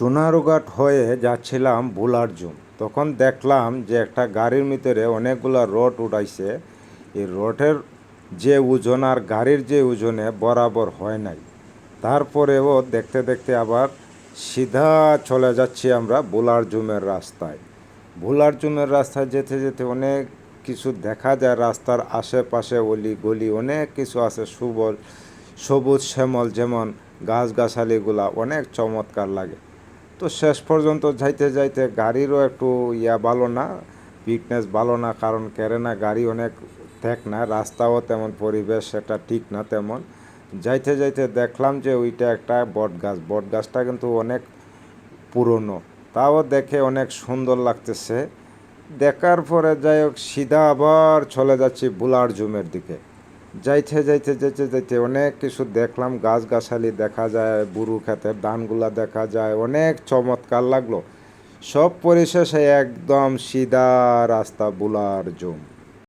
চুনারুঘাট হয়ে যাচ্ছিলাম ভোলার জুম, তখন দেখলাম যে একটা গাড়ির ভিতরে অনেকগুলা রড উঠাইছে। এই রডের যে ওজন আর গাড়ির যে ওজনে বরাবর হয় নাই। তারপরেও দেখতে দেখতে আবার সিধা চলে যাচ্ছি আমরা ভোলার জুমের রাস্তায়। ভোলার জুমের রাস্তায় যেতে যেতে অনেক কিছু দেখা যায়, রাস্তার আশেপাশে অলি গলি অনেক কিছু আছে, সবুজ শ্যামল, যেমন গাছগাছালিগুলা অনেক চমৎকার লাগে। তো শেষ পর্যন্ত যাইতে যাইতে গাড়িরও একটু ভালো না, ফিটনেস ভালো না, কারণ কেরেনা গাড়ি অনেক ঠেক না, রাস্তাও তেমন, পরিবেশ সেটা ঠিক না তেমন। যাইতে যাইতে দেখলাম যে ওইটা একটা বট গাছ, বট গাছটা কিন্তু অনেক পুরনো, তাও দেখে অনেক সুন্দর লাগতেছে। দেখার পরে যাই হোক সিধা আবার চলে যাচ্ছি বুলার জুমের দিকে। যাইতে যাইতে যেতে যেতে অনেক কিছু দেখলাম, গাছগাছালি দেখা যায়, বুরু ক্ষেতের ধানগুলা দেখা যায়, অনেক চমৎকার লাগলো। সব পরিশেষে একদম সিধা রাস্তা বুলার জুম।